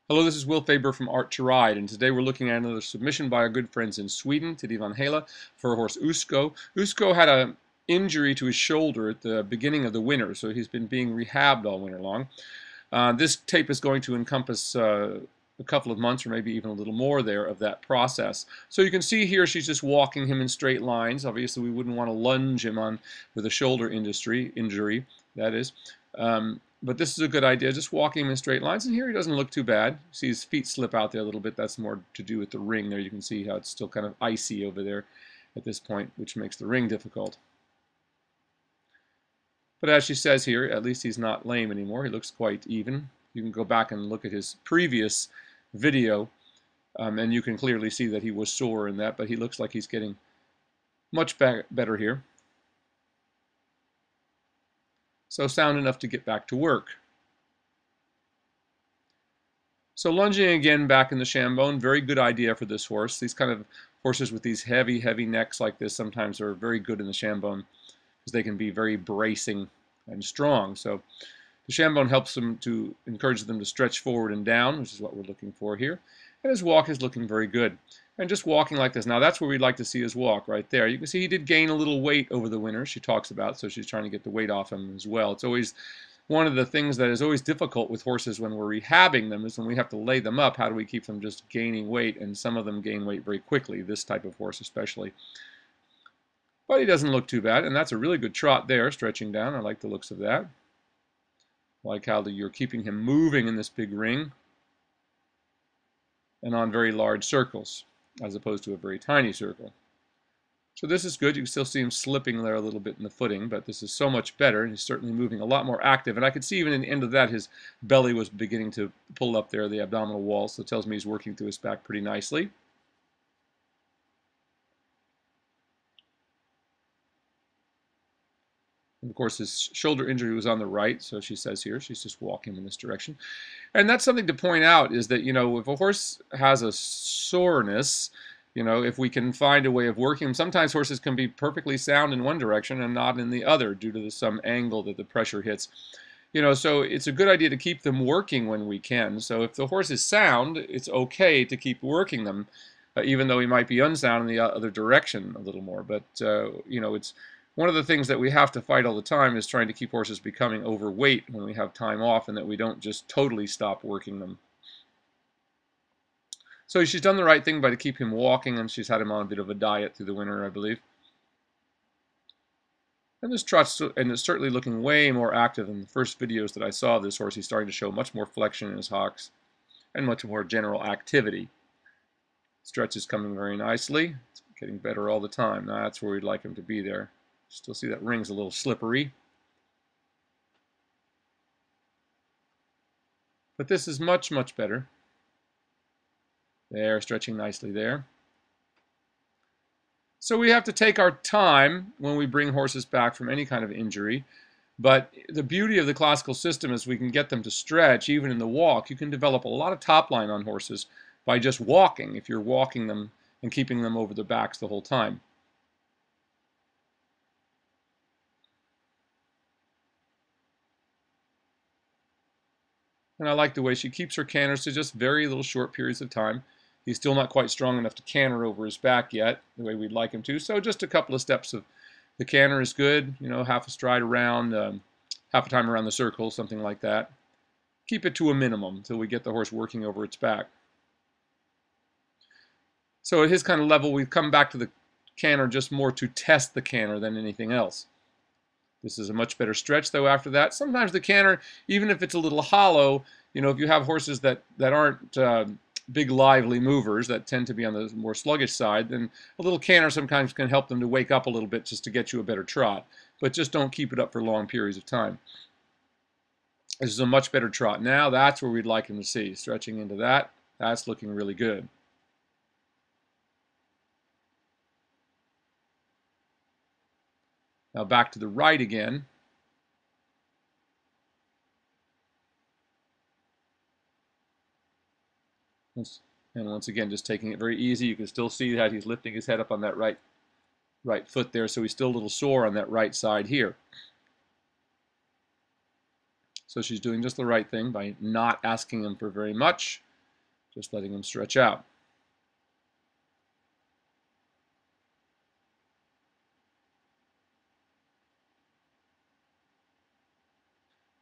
Hello, this is Will Faerber from Art to Ride, and today we're looking at another submission by our good friends in Sweden, Tytti for horse Usko. Usko had an injury to his shoulder at the beginning of the winter, so he's been being rehabbed all winter long. This tape is going to encompass a couple of months or maybe even a little more there of that process. So you can see here she's just walking him in straight lines. Obviously we wouldn't want to lunge him on with a shoulder injury, that is. But this is a good idea, just walking him in straight lines. And here he doesn't look too bad. See his feet slip out there a little bit. That's more to do with the ring there. You can see how it's still kind of icy over there at this point, which makes the ring difficult. But as she says here, at least he's not lame anymore. He looks quite even. You can go back and look at his previous video, and you can clearly see that he was sore in that, but he looks like he's getting much better here. So sound enough to get back to work. So lunging again back in the chambon, very good idea for this horse. These kind of horses with these heavy necks like this sometimes are very good in the chambon because they can be very bracing and strong. So the chambon helps them to encourage them to stretch forward and down, which is what we're looking for here. And his walk is looking very good. And just walking like this. Now that's where we'd like to see his walk, right there. You can see he did gain a little weight over the winter, she talks about, so she's trying to get the weight off him as well. It's always one of the things that is always difficult with horses when we're rehabbing them is when we have to lay them up, how do we keep them just gaining weight? And some of them gain weight very quickly, this type of horse especially. But he doesn't look too bad, and that's a really good trot there, stretching down. I like the looks of that. I like how you're keeping him moving in this big ring and on very large circles, as opposed to a very tiny circle. So this is good. You can still see him slipping there a little bit in the footing, but this is so much better, and he's certainly moving a lot more active. And I could see even in the end of that, his belly was beginning to pull up there, the abdominal wall, so it tells me he's working through his back pretty nicely. And of course, his shoulder injury was on the right, so she says here, she's just walking in this direction. And that's something to point out is that, if a horse has a soreness, if we can find a way of working them, sometimes horses can be perfectly sound in one direction and not in the other due to some angle that the pressure hits. So it's a good idea to keep them working when we can. So if the horse is sound, it's okay to keep working them, even though he might be unsound in the other direction a little more. But, it's one of the things that we have to fight all the time is trying to keep horses becoming overweight when we have time off and that we don't just totally stop working them. So she's done the right thing by to keep him walking, and she's had him on a bit of a diet through the winter, I believe. And this trot's and it's certainly looking way more active than the first videos that I saw of this horse. He's starting to show much more flexion in his hocks and much more general activity. Stretch is coming very nicely. It's getting better all the time. Now that's where we'd like him to be there. Still see that ring's a little slippery. But this is much better. There, stretching nicely there. So we have to take our time when we bring horses back from any kind of injury. But the beauty of the classical system is we can get them to stretch even in the walk. You can develop a lot of top line on horses by just walking, if you're walking them and keeping them over their backs the whole time. And I like the way she keeps her canters to just very little short periods of time. He's still not quite strong enough to canter over his back yet, the way we'd like him to. So just a couple of steps of the canter is good. Half a stride around, half a time around the circle, something like that. Keep it to a minimum until we get the horse working over its back. So at his kind of level, we've come back to the canter just more to test the canter than anything else. This is a much better stretch, though, after that. Sometimes the canter, even if it's a little hollow, if you have horses that aren't big, lively movers, that tend to be on the more sluggish side, then a little canter sometimes can help them to wake up a little bit just to get you a better trot. But just don't keep it up for long periods of time. This is a much better trot. Now that's where we'd like him to see. Stretching into that. That's looking really good. Now back to the right again. And once again, just taking it very easy. You can still see that he's lifting his head up on that right foot there, so he's still a little sore on that right side here. So she's doing just the right thing by not asking him for very much. Just letting him stretch out.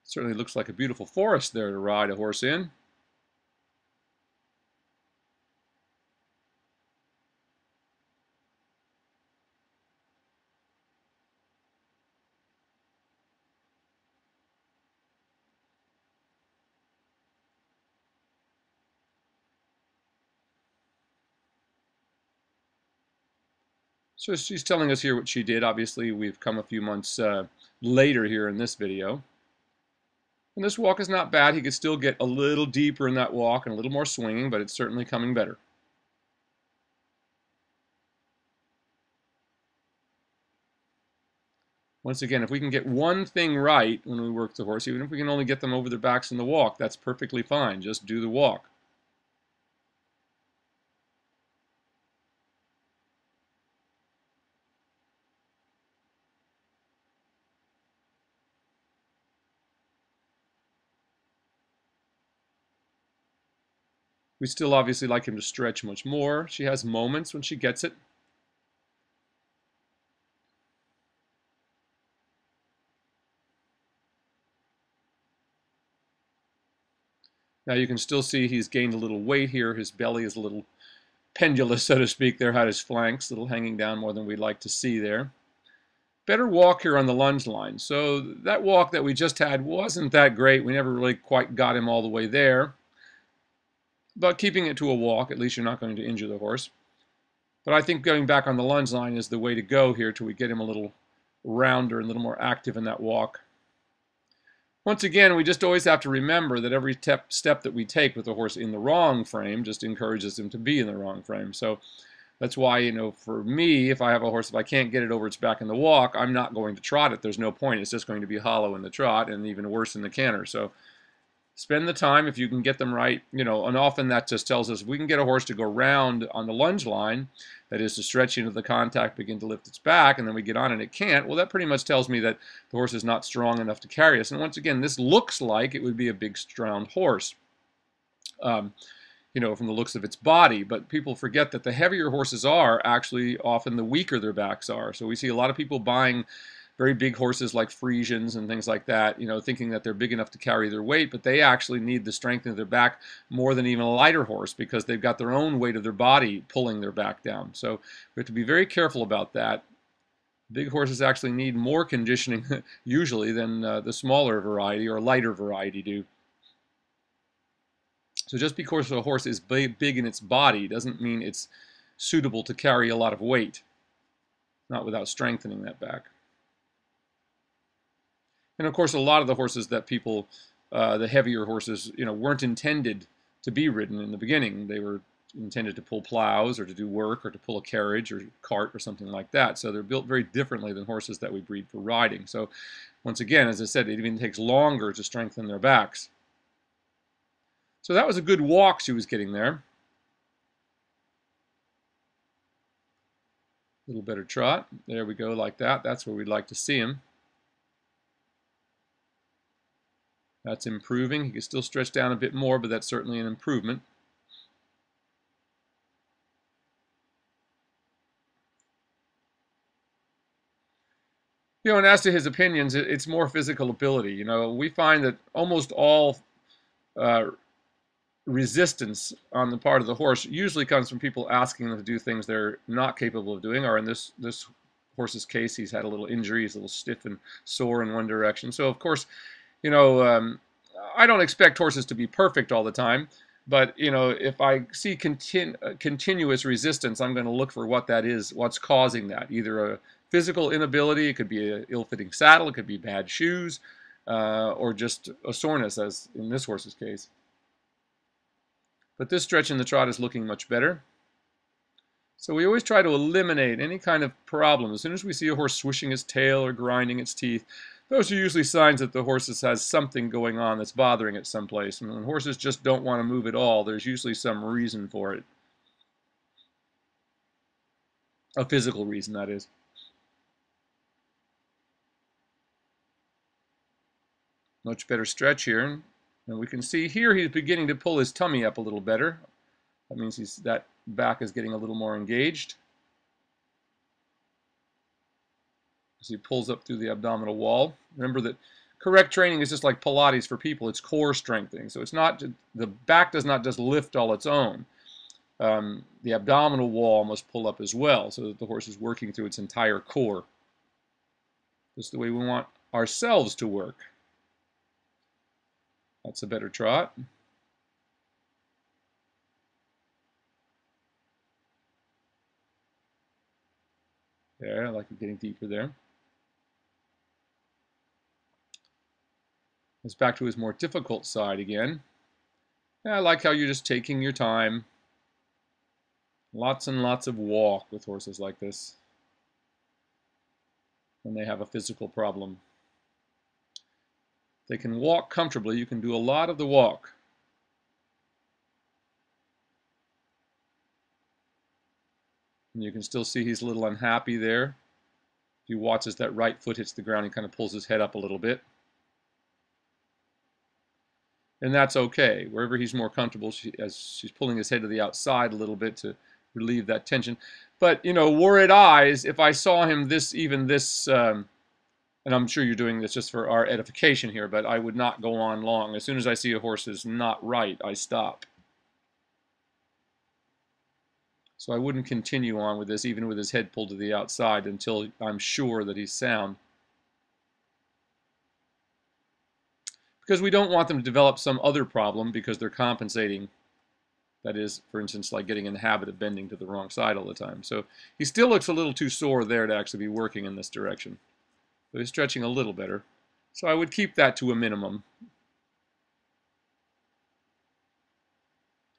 Certainly looks like a beautiful forest there to ride a horse in. So she's telling us here what she did. Obviously, we've come a few months later here in this video. And this walk is not bad. He could still get a little deeper in that walk and a little more swinging, but it's certainly coming better. Once again, if we can get one thing right when we work the horse, even if we can only get them over their backs in the walk, that's perfectly fine. Just do the walk. We still obviously like him to stretch much more. She has moments when she gets it. Now you can still see he's gained a little weight here. His belly is a little pendulous, so to speak, there had his flanks, a little hanging down more than we'd like to see there. Better walk here on the lunge line. So that walk that we just had wasn't that great. We never really quite got him all the way there. But keeping it to a walk, at least you're not going to injure the horse. But I think going back on the lunge line is the way to go here till we get him a little rounder and a little more active in that walk. Once again, we just always have to remember that every step that we take with the horse in the wrong frame just encourages him to be in the wrong frame. So that's why, you know, for me, if I have a horse, if I can't get it over its back in the walk, I'm not going to trot it. There's no point. It's just going to be hollow in the trot and even worse in the canter. So spend the time if you can get them right, you know, and often that just tells us we can get a horse to go round on the lunge line, that is to stretch into the contact, begin to lift its back, and then we get on and it can't. Well, that pretty much tells me that the horse is not strong enough to carry us. And once again, this looks like it would be a big, strong horse, you know, from the looks of its body. But people forget that the heavier horses are actually often the weaker their backs are. So we see a lot of people buying very big horses like Friesians and things like that, you know, thinking that they're big enough to carry their weight, but they actually need the strength of their back more than even a lighter horse because they've got their own weight of their body pulling their back down. So we have to be very careful about that. Big horses actually need more conditioning usually than the smaller variety or lighter variety do. So just because a horse is big in its body doesn't mean it's suitable to carry a lot of weight, not without strengthening that back. And of course, a lot of the horses that people, the heavier horses, you know, weren't intended to be ridden in the beginning. They were intended to pull plows or to do work or to pull a carriage or cart or something like that. So they're built very differently than horses that we breed for riding. So once again, as I said, it even takes longer to strengthen their backs. So that was a good walk she was getting there. A little better trot. There we go, like that. That's where we'd like to see him. That's improving. He can still stretch down a bit more, but that's certainly an improvement. You know, and as to his opinions, it's more physical ability. You know, we find that almost all resistance on the part of the horse usually comes from people asking them to do things they're not capable of doing, or in this horse's case, he's had a little injury. He's a little stiff and sore in one direction. So, of course, you know, I don't expect horses to be perfect all the time, but, you know, if I see continuous resistance, I'm going to look for what that is, what's causing that. Either a physical inability, it could be an ill-fitting saddle, it could be bad shoes, or just a soreness, as in this horse's case. But this stretch in the trot is looking much better. So we always try to eliminate any kind of problem. As soon as we see a horse swishing its tail or grinding its teeth, those are usually signs that the horse has something going on that's bothering it someplace. And when horses just don't want to move at all, there's usually some reason for it. A physical reason, that is. Much better stretch here. And we can see here he's beginning to pull his tummy up a little better. That means that back is getting a little more engaged. As he pulls up through the abdominal wall. Remember that correct training is just like Pilates for people. It's core strengthening. So it's not, the back does not just lift all its own. The abdominal wall must pull up as well so that the horse is working through its entire core. That's the way we want ourselves to work. That's a better trot. There, I like it getting deeper there. It's back to his more difficult side again. And I like how you're just taking your time. Lots and lots of walk with horses like this when they have a physical problem. They can walk comfortably. You can do a lot of the walk. And you can still see he's a little unhappy there. If you watch as that right foot hits the ground, he kind of pulls his head up a little bit. And that's okay. Wherever he's more comfortable, as she's pulling his head to the outside a little bit to relieve that tension. But, you know, were it eyes, if I saw him and I'm sure you're doing this just for our edification here, but I would not go on long. As soon as I see a horse is not right, I stop. So I wouldn't continue on with this, even with his head pulled to the outside, until I'm sure that he's sound. Because we don't want them to develop some other problem because they're compensating. That is, for instance, like getting in the habit of bending to the wrong side all the time. So he still looks a little too sore there to actually be working in this direction. So he's stretching a little better. So I would keep that to a minimum.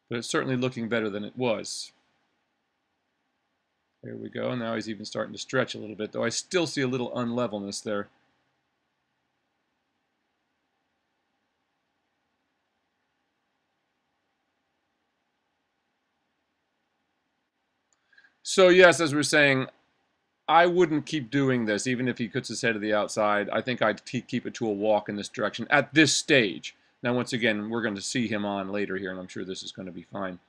But it's certainly looking better than it was. There we go. Now he's even starting to stretch a little bit, though I still see a little unlevelness there. So yes, as we're saying, I wouldn't keep doing this, even if he puts his head to the outside. I think I'd keep it to a walk in this direction at this stage. Now, once again, we're going to see him on later here, and I'm sure this is going to be fine.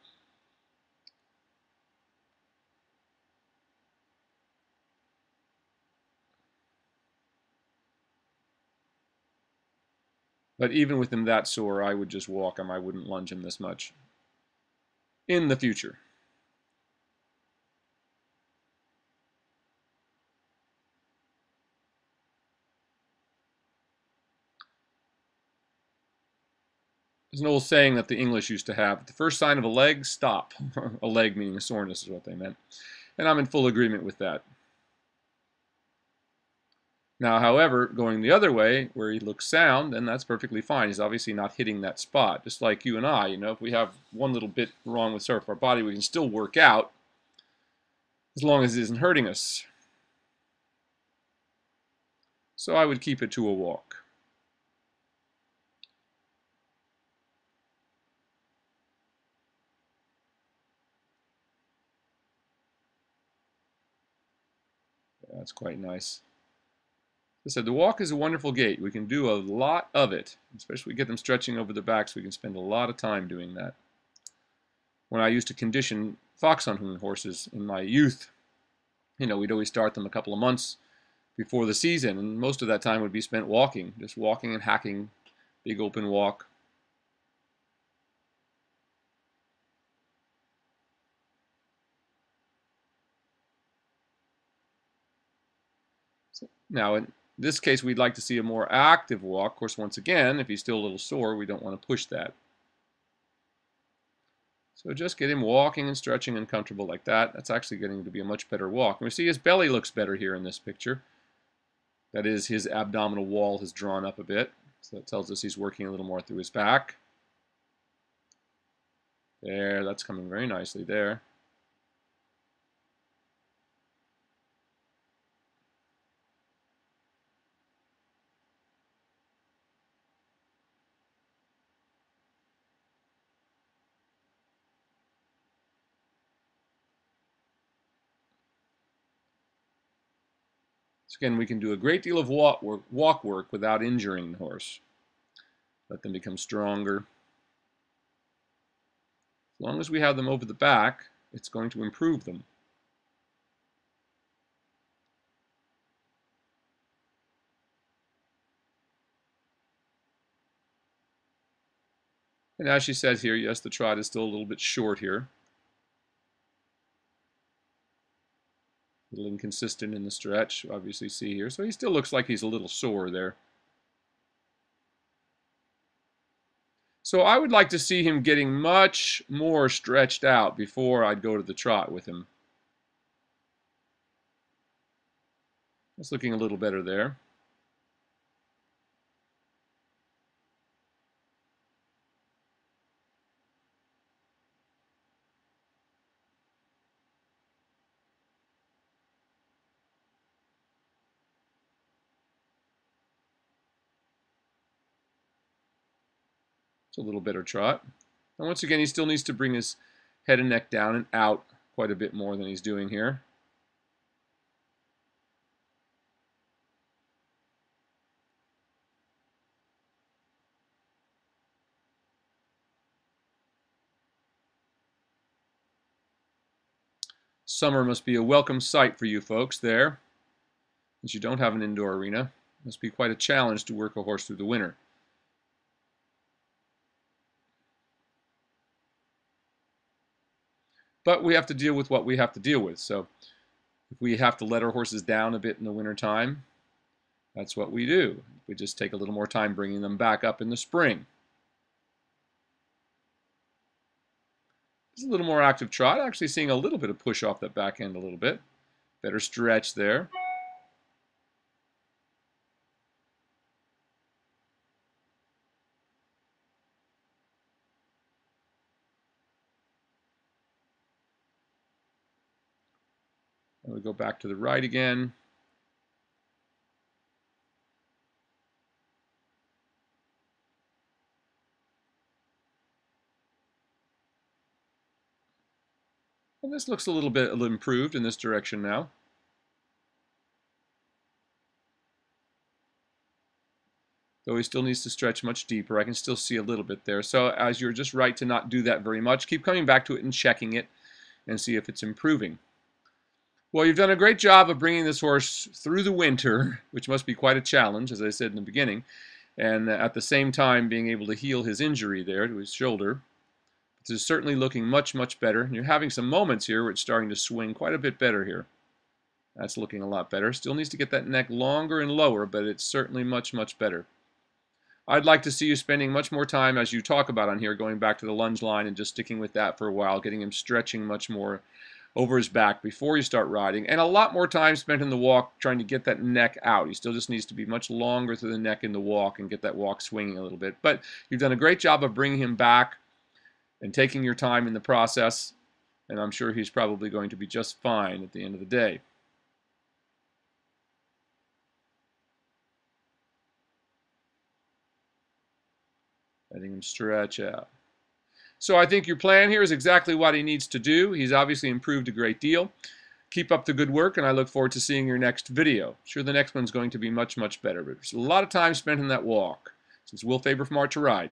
But even with him that sore, I would just walk him. I wouldn't lunge him this much in the future. There's an old saying that the English used to have: the first sign of a leg, stop. A leg meaning a soreness is what they meant. And I'm in full agreement with that. Now, however, going the other way, where he looks sound, then that's perfectly fine. He's obviously not hitting that spot. Just like you and I, you know, if we have one little bit wrong with our body, we can still work out as long as it isn't hurting us. So I would keep it to a walk. That's quite nice. As I said, the walk is a wonderful gait. We can do a lot of it, especially if we get them stretching over the backs. We can spend a lot of time doing that. When I used to condition fox hunting horses in my youth, you know, we'd always start them a couple of months before the season, and most of that time would be spent walking, just walking and hacking, big open walk. Now, in this case, we'd like to see a more active walk. Of course, once again, if he's still a little sore, we don't want to push that. So just get him walking and stretching and comfortable like that. That's actually getting to be a much better walk. And we see his belly looks better here in this picture. That is, his abdominal wall has drawn up a bit. So that tells us he's working a little more through his back. There, that's coming very nicely there. So again, we can do a great deal of walk work without injuring the horse. Let them become stronger. As long as we have them over the back, it's going to improve them. And as she says here, yes, the trot is still a little bit short here. A little inconsistent in the stretch, obviously see here. So he still looks like he's a little sore there. So I would like to see him getting much more stretched out before I'd go to the trot with him. It's looking a little better there. It's a little better trot. And once again, he still needs to bring his head and neck down and out quite a bit more than he's doing here. Summer must be a welcome sight for you folks there, since you don't have an indoor arena. It must be quite a challenge to work a horse through the winter. But we have to deal with what we have to deal with. So if we have to let our horses down a bit in the winter time, that's what we do. We just take a little more time bringing them back up in the spring. It's a little more active trot, actually seeing a little bit of push off that back end a little bit. Better stretch there. And we go back to the right again. And this looks a little bit improved in this direction now. Though he still needs to stretch much deeper. I can still see a little bit there. So as you're just right to not do that very much, keep coming back to it and checking it and see if it's improving. Well, you've done a great job of bringing this horse through the winter, which must be quite a challenge, as I said in the beginning, and at the same time being able to heal his injury there to his shoulder. It is certainly looking much, much better. And you're having some moments here where it's starting to swing quite a bit better here. That's looking a lot better. Still needs to get that neck longer and lower, but it's certainly much, much better. I'd like to see you spending much more time, as you talk about on here, going back to the lunge line and just sticking with that for a while, getting him stretching much more over his back before you start riding, and a lot more time spent in the walk trying to get that neck out. He still just needs to be much longer through the neck in the walk and get that walk swinging a little bit. But you've done a great job of bringing him back and taking your time in the process, and I'm sure he's probably going to be just fine at the end of the day. Letting him stretch out. So I think your plan here is exactly what he needs to do. He's obviously improved a great deal. Keep up the good work, and I look forward to seeing your next video. Sure, the next one's going to be much, much better. But there's a lot of time spent in that walk. This is Will Faerber from Art to Ride.